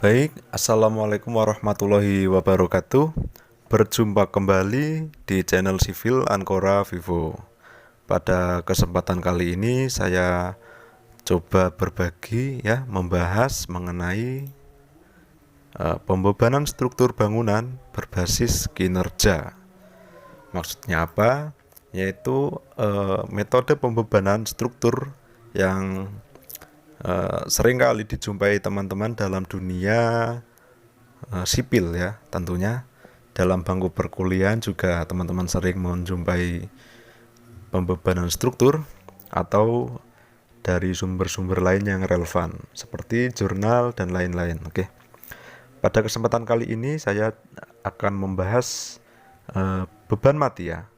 Baik, Assalamualaikum warahmatullahi wabarakatuh. Berjumpa kembali di channel Sivil Ancora Vivo. Pada kesempatan kali ini saya coba berbagi membahas mengenai pembebanan struktur bangunan berbasis kinerja. Maksudnya apa? Yaitu metode pembebanan struktur yang sering kali dijumpai teman-teman dalam dunia sipil ya, tentunya dalam bangku perkuliahan juga teman-teman sering menjumpai pembebanan struktur atau dari sumber-sumber lain yang relevan seperti jurnal dan lain-lain. Oke. Pada kesempatan kali ini saya akan membahas beban mati ya.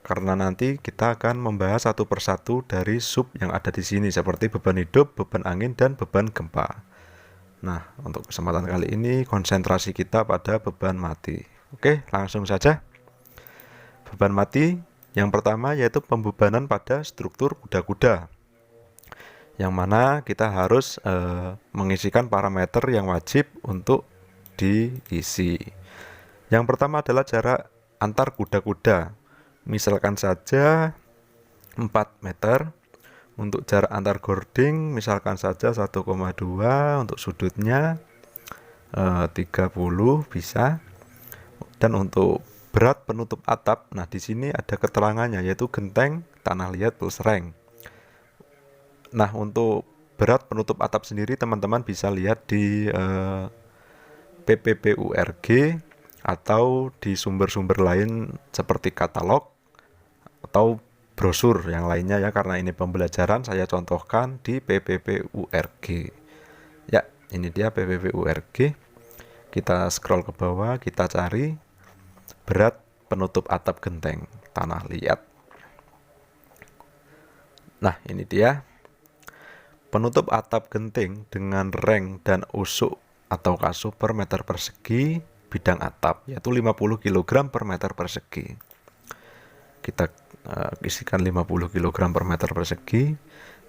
Karena nanti kita akan membahas satu persatu dari sub yang ada di sini seperti beban hidup, beban angin, dan beban gempa. Nah, untuk kesempatan kali ini konsentrasi kita pada beban mati. Oke, langsung saja. Beban mati yang pertama yaitu pembebanan pada struktur kuda-kuda. Yang mana kita harus mengisikan parameter yang wajib untuk diisi. Yang pertama adalah jarak antar kuda-kuda. Misalkan saja 4 meter. Untuk jarak antar gording misalkan saja 1,2, untuk sudutnya 30 bisa. Dan untuk berat penutup atap, nah di sini ada keterangannya yaitu genteng, tanah liat plus reng. Nah, untuk berat penutup atap sendiri teman-teman bisa lihat di PPPURG atau di sumber-sumber lain seperti katalog atau brosur yang lainnya ya, karena ini pembelajaran saya contohkan di PPPURG. Ya, ini dia PPPURG. Kita scroll ke bawah, kita cari berat penutup atap genteng tanah liat. Nah, ini dia penutup atap genting dengan reng dan usuk atau kasuh per meter persegi bidang atap, yaitu 50 kg per meter persegi. Kita isikan 50 kg per meter persegi.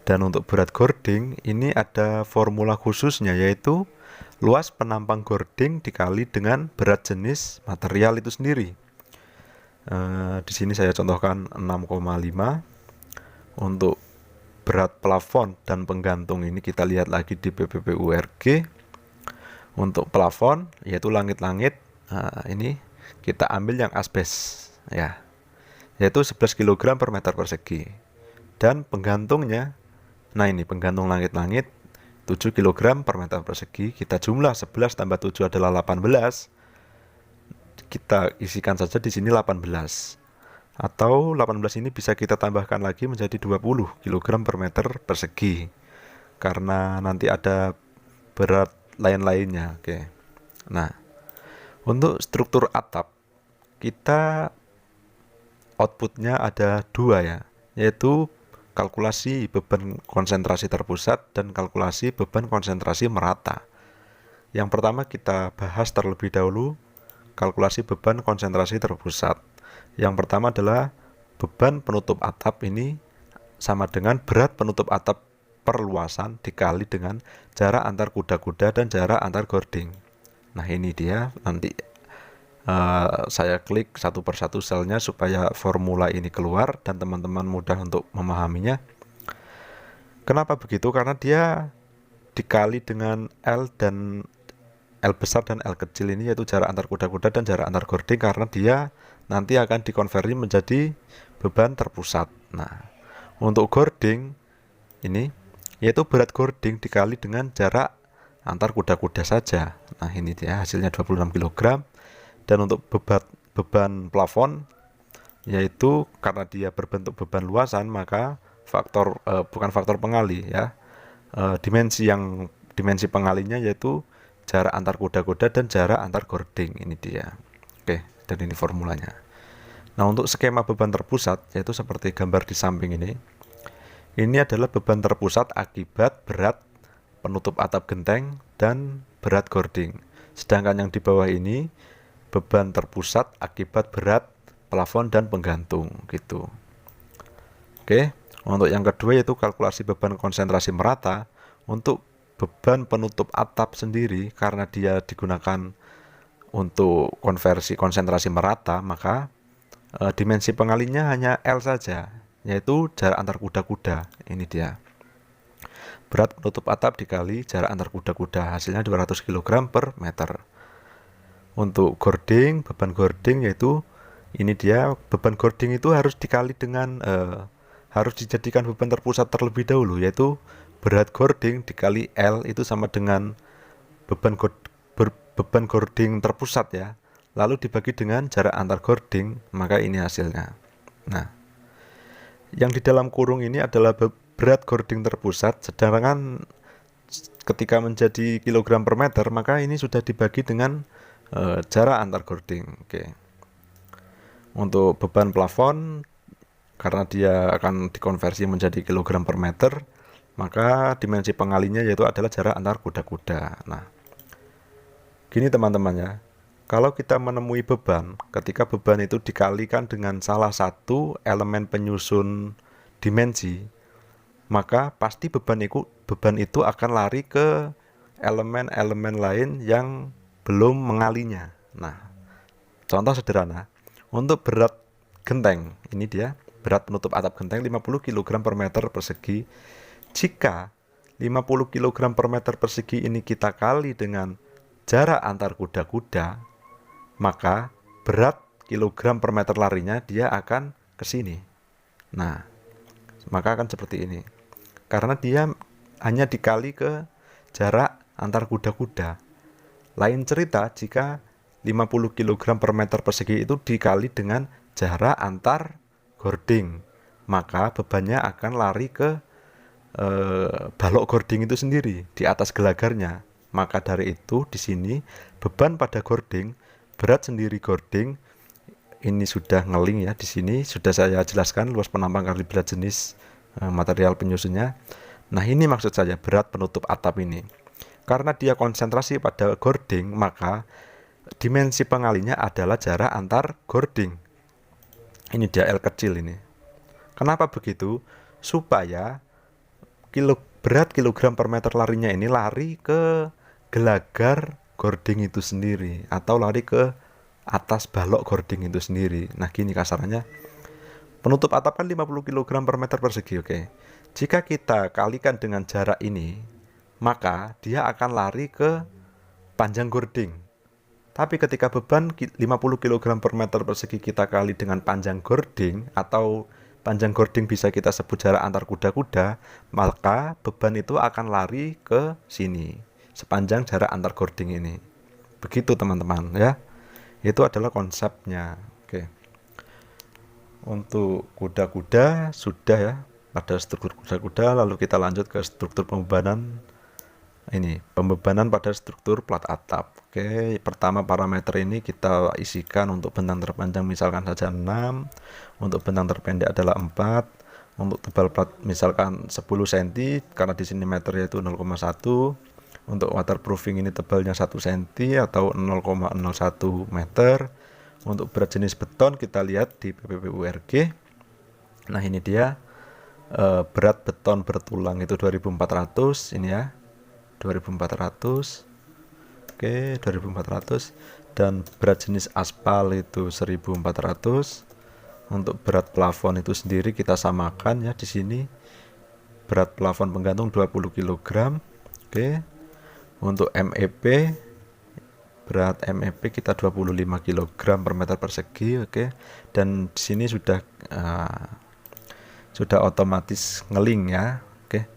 Dan untuk berat gording ini ada formula khususnya, yaitu luas penampang gording dikali dengan berat jenis material itu sendiri. Di sini saya contohkan 6,5. Untuk berat plafon dan penggantung ini kita lihat lagi di PPPURG. Untuk plafon yaitu langit-langit, ini kita ambil yang asbes ya, yaitu 11 kg per meter persegi. Dan penggantungnya, nah ini penggantung langit-langit 7 kg per meter persegi. Kita jumlah 11 tambah 7 adalah 18. Kita isikan saja di sini 18. Atau 18 ini bisa kita tambahkan lagi menjadi 20 kg per meter persegi. Karena nanti ada berat lain-lainnya. Oke. Nah, untuk struktur atap kita outputnya ada dua ya, yaitu kalkulasi beban konsentrasi terpusat dan kalkulasi beban konsentrasi merata. Yang pertama kita bahas terlebih dahulu kalkulasi beban konsentrasi terpusat. Yang pertama adalah beban penutup atap ini sama dengan berat penutup atap perluasan dikali dengan jarak antar kuda-kuda dan jarak antar gording. Nah, ini dia, nanti saya klik satu persatu selnya supaya formula ini keluar dan teman-teman mudah untuk memahaminya. Kenapa begitu? Karena dia dikali dengan L dan L besar dan L kecil ini, yaitu jarak antar kuda-kuda dan jarak antar gording, karena dia nanti akan dikonversi menjadi beban terpusat. Nah, untuk gording ini yaitu berat gording dikali dengan jarak antar kuda-kuda saja. Nah, ini dia hasilnya 26 kg. Dan untuk beban plafon yaitu karena dia berbentuk beban luasan, maka bukan faktor pengali ya, dimensi pengalinya yaitu jarak antar kuda-kuda dan jarak antar gording. Ini dia. Oke, dan ini formulanya. Nah, untuk skema beban terpusat yaitu seperti gambar di samping ini. Ini adalah beban terpusat akibat berat penutup atap genteng dan berat gording. Sedangkan yang di bawah ini beban terpusat akibat berat plafon dan penggantung gitu. Oke, untuk yang kedua yaitu kalkulasi beban konsentrasi merata. Untuk beban penutup atap sendiri karena dia digunakan untuk konversi konsentrasi merata, maka dimensi pengalinya hanya L saja, yaitu jarak antar kuda-kuda. Ini dia. Berat penutup atap dikali jarak antar kuda-kuda, hasilnya 200 kg per meter. Untuk gording, beban gording yaitu ini dia, beban gording itu harus dikali dengan harus dijadikan beban terpusat terlebih dahulu, yaitu berat gording dikali L itu sama dengan beban gording terpusat ya. Lalu dibagi dengan jarak antar gording, maka ini hasilnya. Nah, yang di dalam kurung ini adalah berat gording terpusat, sedangkan ketika menjadi kilogram per meter, maka ini sudah dibagi dengan jarak antar gording. Oke. Untuk beban plafon, karena dia akan dikonversi menjadi kilogram per meter, maka dimensi pengalinya yaitu adalah jarak antar kuda-kuda. Nah, gini teman-teman ya, kalau kita menemui beban, ketika beban itu dikalikan dengan salah satu elemen penyusun dimensi, maka pasti beban itu akan lari ke elemen-elemen lain yang belum mengalinya. Nah, contoh sederhana, untuk berat genteng, ini dia, berat penutup atap genteng 50 kg per meter persegi. Jika 50 kg per meter persegi ini kita kali dengan jarak antar kuda-kuda, maka berat kilogram per meter larinya dia akan ke sini. Nah, maka akan seperti ini. Karena dia hanya dikali ke jarak antar kuda-kuda. Lain cerita jika 50 kg per meter persegi itu dikali dengan jarak antar gording, maka bebannya akan lari ke balok gording itu sendiri di atas gelagarnya. Maka dari itu di sini beban pada gording, berat sendiri gording ini sudah ngeling ya. Di sini sudah saya jelaskan luas penampang kali berat jenis material penyusunnya. Nah, ini maksud saya berat penutup atap ini. Karena dia konsentrasi pada gording, maka dimensi pengalinya adalah jarak antar gording. Ini dia L kecil ini. Kenapa begitu? Supaya berat kilogram per meter larinya ini lari ke gelagar gording itu sendiri, atau lari ke atas balok gording itu sendiri. Nah, gini kasarannya. Penutup atap kan 50 kg per meter persegi, oke. Jika kita kalikan dengan jarak ini, maka dia akan lari ke panjang gording. Tapi ketika beban 50 kg per meter persegi kita kali dengan panjang gording, atau panjang gording bisa kita sebut jarak antar kuda-kuda, maka beban itu akan lari ke sini, sepanjang jarak antar gording ini. Begitu teman-teman ya. Itu adalah konsepnya. Oke. Untuk kuda-kuda sudah ya, pada struktur kuda-kuda. Lalu kita lanjut ke struktur pembebanan. Ini pembebanan pada struktur plat atap. Oke, pertama parameter ini kita isikan. Untuk bentang terpanjang misalkan saja 6, untuk bentang terpendek adalah 4, untuk tebal plat misalkan 10 cm karena di sini meter yaitu 0,1. Untuk waterproofing ini tebalnya 1 cm atau 0,01 meter. Untuk berat jenis beton kita lihat di PPPURG. Nah, ini dia berat beton bertulang itu 2400 ini ya. 2400. Oke, 2400. Dan berat jenis aspal itu 1400. Untuk berat plafon itu sendiri kita samakan ya di sini. Berat plafon penggantung 20 kg. Oke. Untuk MEP, berat MEP kita 25 kg per meter persegi, oke. Dan di sini sudah otomatis ngeling ya, oke.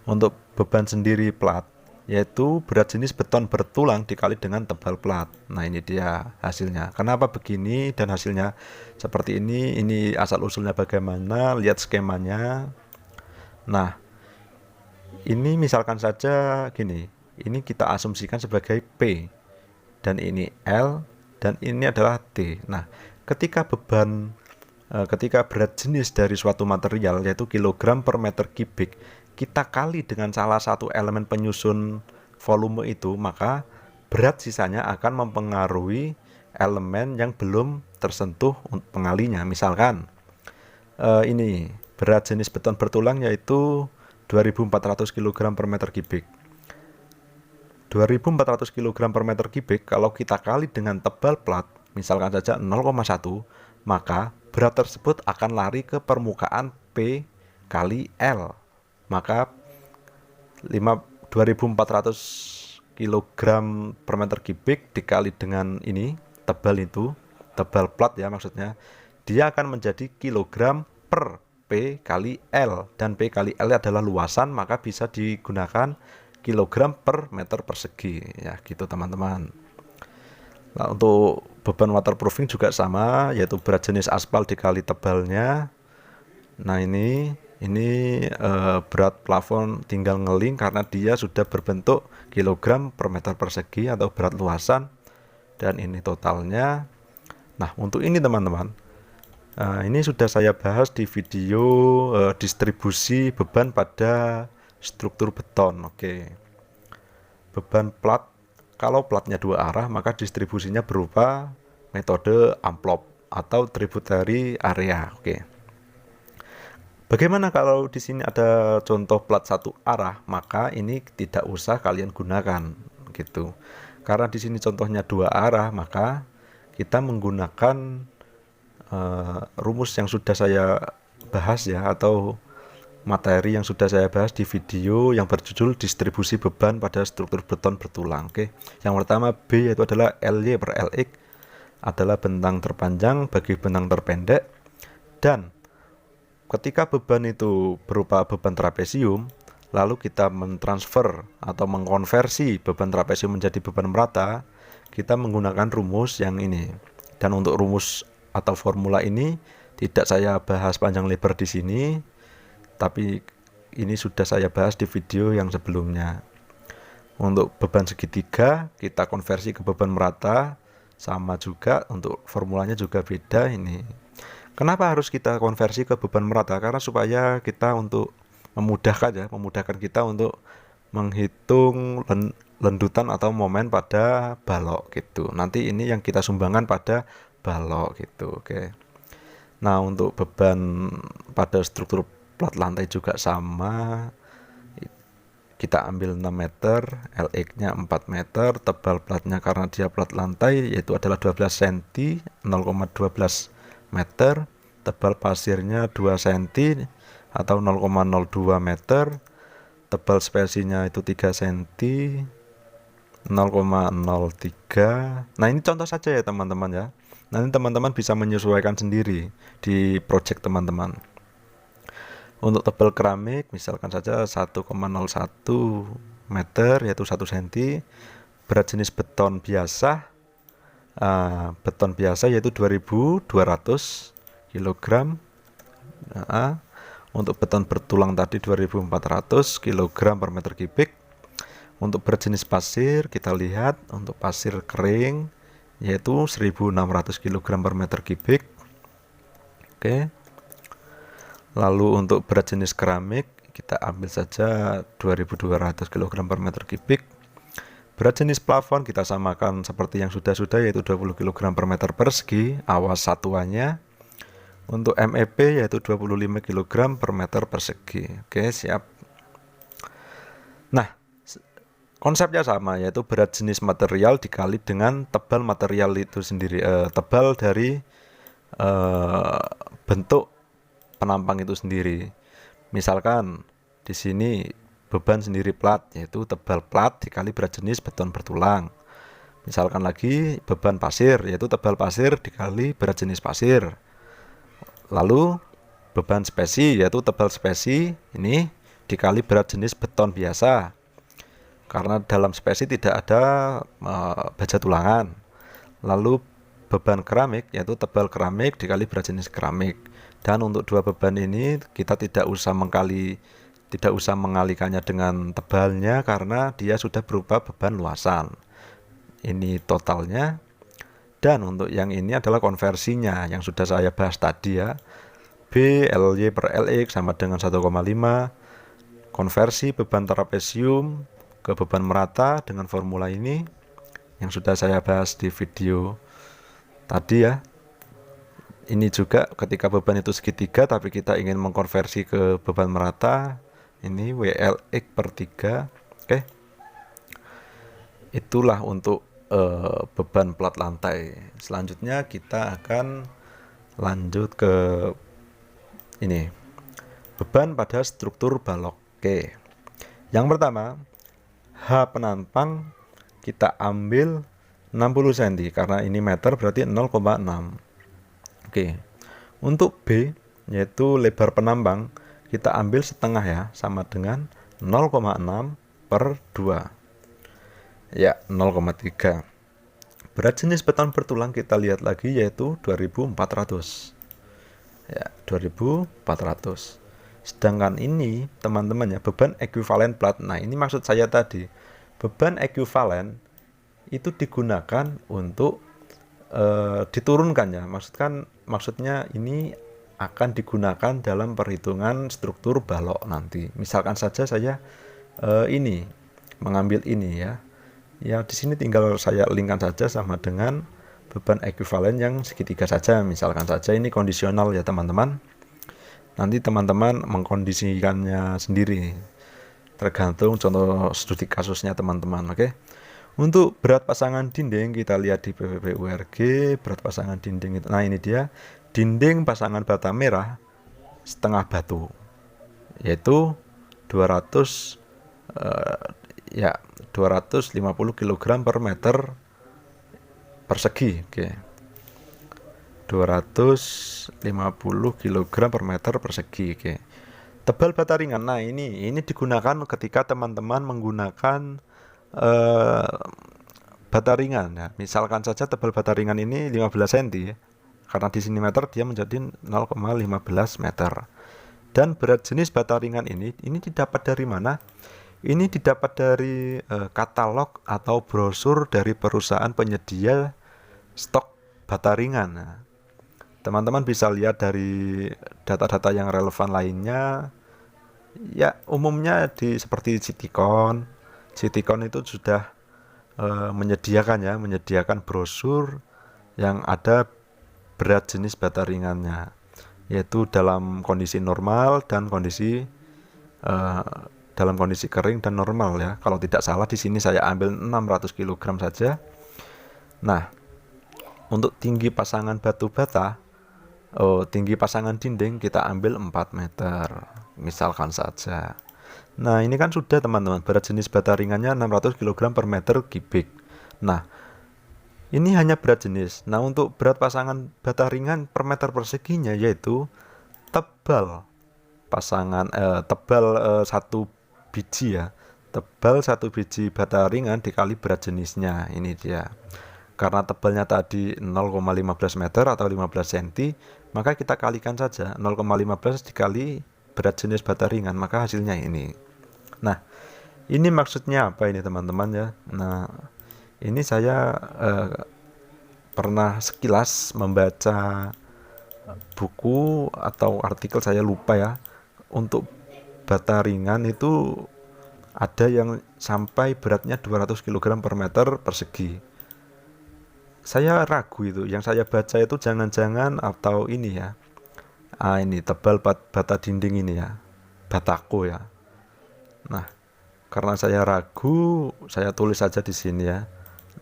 Untuk beban sendiri plat, yaitu berat jenis beton bertulang dikali dengan tebal plat. Nah, ini dia hasilnya. Kenapa begini dan hasilnya seperti ini? Ini asal usulnya bagaimana? Lihat skemanya. Nah, ini misalkan saja gini. Ini kita asumsikan sebagai P, dan ini L, dan ini adalah T. Nah, ketika berat jenis dari suatu material yaitu kilogram per meter kubik kita kali dengan salah satu elemen penyusun volume itu, maka berat sisanya akan mempengaruhi elemen yang belum tersentuh pengalinya. Misalkan ini berat jenis beton bertulang yaitu 2400 kg per meter kubik. 2400 kg per meter kubik kalau kita kali dengan tebal plat, misalkan saja 0,1, maka berat tersebut akan lari ke permukaan P kali L. Maka 2400 kg per meter kubik dikali dengan ini, tebal plat ya maksudnya, dia akan menjadi kilogram per P kali L, dan P kali L adalah luasan, maka bisa digunakan kilogram per meter persegi ya, gitu teman-teman. Nah, untuk beban waterproofing juga sama, yaitu berat jenis aspal dikali tebalnya. Nah, ini berat plafon tinggal ngeling karena dia sudah berbentuk kilogram per meter persegi atau berat luasan, dan ini totalnya. Nah, untuk ini teman-teman, ini sudah saya bahas di video distribusi beban pada struktur beton. Oke. Beban plat, kalau platnya dua arah, maka distribusinya berupa metode amplop atau tributary area. Oke. Bagaimana kalau di sini ada contoh plat satu arah, maka ini tidak usah kalian gunakan gitu. Karena di sini contohnya dua arah, maka kita menggunakan rumus yang sudah saya bahas ya, atau materi yang sudah saya bahas di video yang berjudul distribusi beban pada struktur beton bertulang. Oke. Yang pertama B, yaitu adalah LY per LX adalah bentang terpanjang bagi bentang terpendek, dan ketika beban itu berupa beban trapesium, lalu kita mentransfer atau mengkonversi beban trapesium menjadi beban merata, kita menggunakan rumus yang ini. Dan untuk rumus atau formula ini tidak saya bahas panjang lebar di sini, tapi ini sudah saya bahas di video yang sebelumnya. Untuk beban segitiga kita konversi ke beban merata, sama juga untuk formulanya juga beda ini. Kenapa harus kita konversi ke beban merata? Karena supaya kita untuk memudahkan kita untuk menghitung lendutan atau momen pada balok gitu. Nanti ini yang kita sumbangkan pada balok gitu. Oke. Nah, untuk beban pada struktur plat lantai juga sama, kita ambil 6 meter, LX-nya 4 meter, tebal platnya karena dia plat lantai yaitu adalah 12 cm, 0,12 meter, tebal pasirnya 2 cm atau 0,02 meter, tebal spesinya itu 3 cm, 0,03. Nah, ini contoh saja ya teman-teman ya. Nanti teman-teman bisa menyesuaikan sendiri di project teman-teman. Untuk tebal keramik misalkan saja 1,01 meter yaitu 1 cm. Berat jenis beton biasa yaitu 2200 kg. Untuk beton bertulang tadi 2400 kg per meter kubik. Untuk berat jenis pasir kita lihat, untuk pasir kering yaitu 1600 kg per meter kubik. Oke. Lalu untuk berat jenis keramik kita ambil saja 2200 kg per meter kubik. Berat jenis plafon kita samakan seperti yang sudah-sudah yaitu 20 kg per meter persegi, awas satuannya. Untuk MEP yaitu 25 kg per meter persegi. Oke, siap. Nah, konsepnya sama, yaitu berat jenis material dikali dengan tebal material itu sendiri, tebal dari bentuk penampang itu sendiri. Misalkan di sini beban sendiri plat, yaitu tebal plat dikali berat jenis beton bertulang. Misalkan lagi beban pasir, yaitu tebal pasir dikali berat jenis pasir. Lalu beban spesi, yaitu tebal spesi ini dikali berat jenis beton biasa. Karena dalam spesi tidak ada baja tulangan. Lalu beban keramik, yaitu tebal keramik dikali berat jenis keramik. Dan untuk dua beban ini kita tidak usah mengalikannya dengan tebalnya karena dia sudah berupa beban luasan. Ini totalnya. Dan untuk yang ini adalah konversinya yang sudah saya bahas tadi ya. B LY per LX sama dengan 1,5. Konversi beban trapesium ke beban merata dengan formula ini yang sudah saya bahas di video tadi ya. Ini juga ketika beban itu segitiga tapi kita ingin mengkonversi ke beban merata, ini WLX per 3. Oke. Itulah untuk beban plat lantai. Selanjutnya kita akan lanjut ke ini, beban pada struktur balok. Oke. Yang pertama, H penantang kita ambil 60 cm karena ini meter berarti 0,6. Oke. Untuk B yaitu lebar penambang kita ambil setengah ya, sama dengan 0,6 per 2. Ya, 0,3. Berat jenis beton bertulang kita lihat lagi yaitu 2400. Ya, 2400. Sedangkan ini teman-teman ya, beban ekuivalen plat. Nah, ini maksud saya tadi. Beban ekuivalen itu digunakan untuk diturunkan ya. Maksudnya ini akan digunakan dalam perhitungan struktur balok nanti. Misalkan saja saya ini mengambil ini ya. Ya, di sini tinggal saya linkkan saja sama dengan beban ekuivalen yang segitiga saja. Misalkan saja ini kondisional ya teman-teman. Nanti teman-teman mengkondisikannya sendiri. Tergantung contoh studi kasusnya teman-teman, oke? Untuk berat pasangan dinding kita lihat di PPP-URG, berat pasangan dinding itu. Nah, ini dia dinding pasangan bata merah setengah batu. Yaitu 200 ya 250 kg per meter persegi. Oke. 250 kg per meter persegi. Oke. Tebal bata ringan. Nah, ini digunakan ketika teman-teman menggunakan bata ringan ya. Misalkan saja tebal bata ringan ini 15 cm ya. Karena di sini meter dia menjadi 0,15 meter. Dan berat jenis bata ringan ini didapat dari mana? Ini didapat dari katalog atau brosur dari perusahaan penyedia stok bata ringan. Nah, teman-teman bisa lihat dari data-data yang relevan lainnya. Ya, umumnya seperti Citicon. Citicon itu sudah menyediakan brosur yang ada berat jenis bata ringannya, yaitu dalam kondisi normal dan dalam kondisi kering dan normal ya. Kalau tidak salah di sini saya ambil 600 kg saja. Nah, untuk tinggi pasangan batu bata, tinggi pasangan dinding kita ambil 4 meter. Misalkan saja. Nah, ini kan sudah teman-teman, berat jenis bata ringannya 600 kg per meter kubik. Nah, ini hanya berat jenis. Nah, untuk berat pasangan bata ringan per meter perseginya yaitu tebal satu biji ya. Tebal satu biji bata ringan dikali berat jenisnya. Ini dia. Karena tebalnya tadi 0,15 meter atau 15 cm, maka kita kalikan saja 0,15 dikali berat jenis bata ringan, maka hasilnya ini. Nah, ini maksudnya apa ini teman-teman ya? Nah, ini saya pernah sekilas membaca buku atau artikel, saya lupa ya. Untuk bata ringan itu ada yang sampai beratnya 200 kg per meter persegi. Saya ragu itu, yang saya baca itu jangan-jangan atau ini ya. Ini tebal bata dinding ini ya, batako ya. Nah, karena saya ragu, saya tulis saja di sini ya.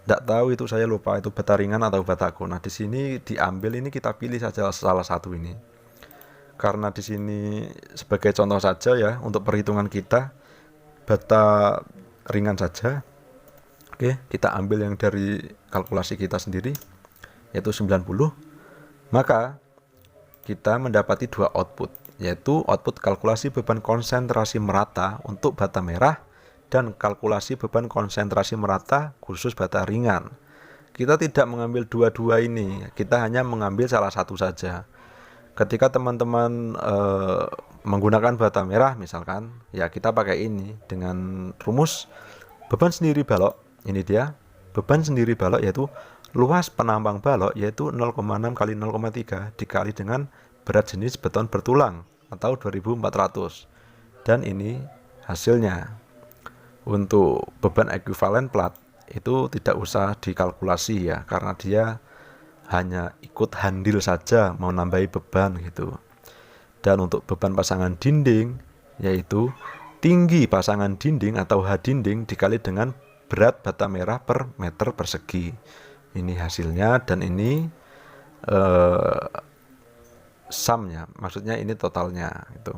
Tidak tahu itu, saya lupa itu bata ringan atau batako. Nah, di sini diambil, ini kita pilih saja salah satu ini. Karena di sini sebagai contoh saja ya, untuk perhitungan kita bata ringan saja. Oke, kita ambil yang dari kalkulasi kita sendiri yaitu 90. Maka kita mendapati dua output, yaitu output kalkulasi beban konsentrasi merata untuk bata merah dan kalkulasi beban konsentrasi merata khusus bata ringan. Kita tidak mengambil dua-dua ini, kita hanya mengambil salah satu saja. Ketika teman-teman menggunakan bata merah misalkan, ya kita pakai ini dengan rumus beban sendiri balok. Ini dia, beban sendiri balok yaitu luas penambang balok yaitu 0,6 kali 0,3 dikali dengan berat jenis beton bertulang atau 2400. Dan ini hasilnya. Untuk beban ekuivalen plat itu tidak usah dikalkulasi ya, karena dia hanya ikut handil saja mau nambahi beban gitu. Dan untuk beban pasangan dinding yaitu tinggi pasangan dinding atau H dinding dikali dengan berat bata merah per meter persegi. Ini hasilnya dan ini sumnya, maksudnya ini totalnya itu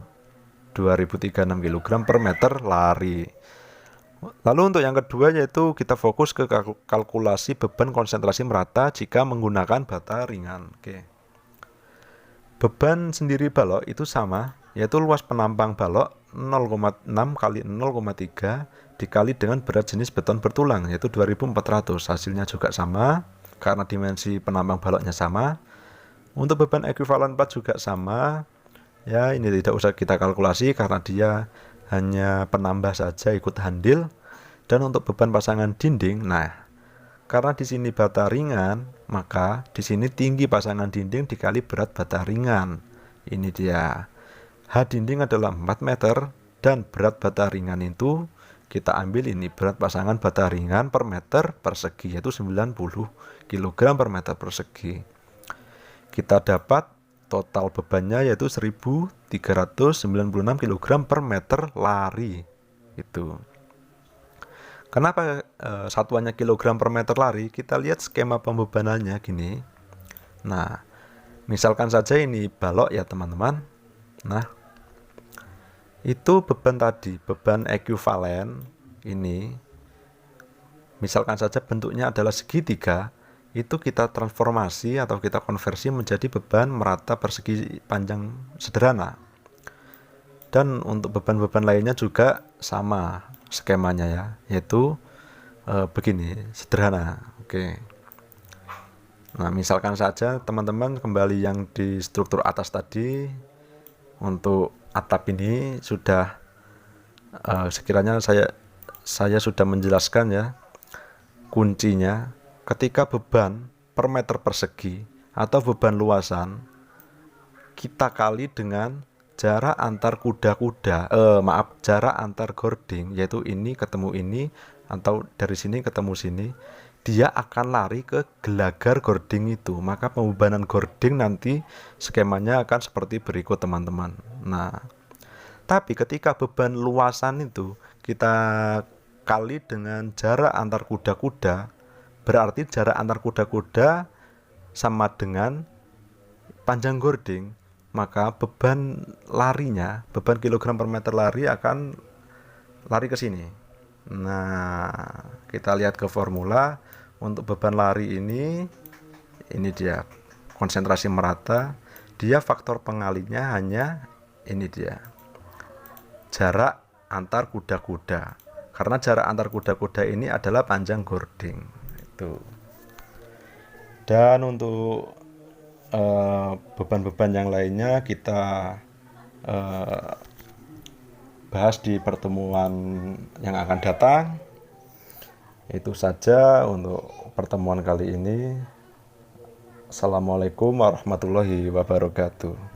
2036 kg per meter lari. Lalu untuk yang kedua yaitu kita fokus ke kalkulasi beban konsentrasi merata jika menggunakan bata ringan. Oke. Beban sendiri balok itu sama, yaitu luas penampang balok 0,6 kali 0,3 dikali dengan berat jenis beton bertulang, yaitu 2400. Hasilnya juga sama, karena dimensi penampang baloknya sama. Untuk beban ekuivalen 4 juga sama. Ya, ini tidak usah kita kalkulasi karena dia hanya penambah saja ikut handil. Dan untuk beban pasangan dinding, nah, karena di sini bata ringan, maka di sini tinggi pasangan dinding dikali berat bata ringan. Ini dia. H dinding adalah 4 meter dan berat bata ringan itu kita ambil ini berat pasangan bata ringan per meter persegi, yaitu 90 kg per meter persegi. Kita dapat total bebannya yaitu 1396 kg per meter lari. Itu. Kenapa satuannya kilogram per meter lari? Kita lihat skema pembebanannya gini. Nah, misalkan saja ini balok ya teman-teman. Nah, itu beban tadi, beban ekuivalen ini. Misalkan saja bentuknya adalah segitiga, itu kita transformasi atau kita konversi menjadi beban merata persegi panjang sederhana. Dan untuk beban-beban lainnya juga sama skemanya ya, yaitu begini, sederhana. Oke. Nah, misalkan saja teman-teman kembali yang di struktur atas tadi, untuk atap ini sudah sekiranya saya sudah menjelaskan ya kuncinya. Ketika beban per meter persegi atau beban luasan kita kali dengan jarak antar jarak antar gording, yaitu ini ketemu ini atau dari sini ketemu sini, dia akan lari ke gelagar gording itu. Maka pembebanan gording nanti skemanya akan seperti berikut teman-teman. Nah, tapi ketika beban luasan itu kita kali dengan jarak antar kuda-kuda, berarti jarak antar kuda-kuda sama dengan panjang gording. Maka beban larinya, beban kilogram per meter lari akan lari ke sini. Nah, kita lihat ke formula untuk beban lari ini dia konsentrasi merata, dia faktor pengalinya hanya ini dia, jarak antar kuda-kuda. Karena jarak antar kuda-kuda ini adalah panjang gording. Itu. Dan untuk beban-beban yang lainnya kita bahas di pertemuan yang akan datang. Itu saja untuk pertemuan kali ini. Assalamualaikum warahmatullahi wabarakatuh.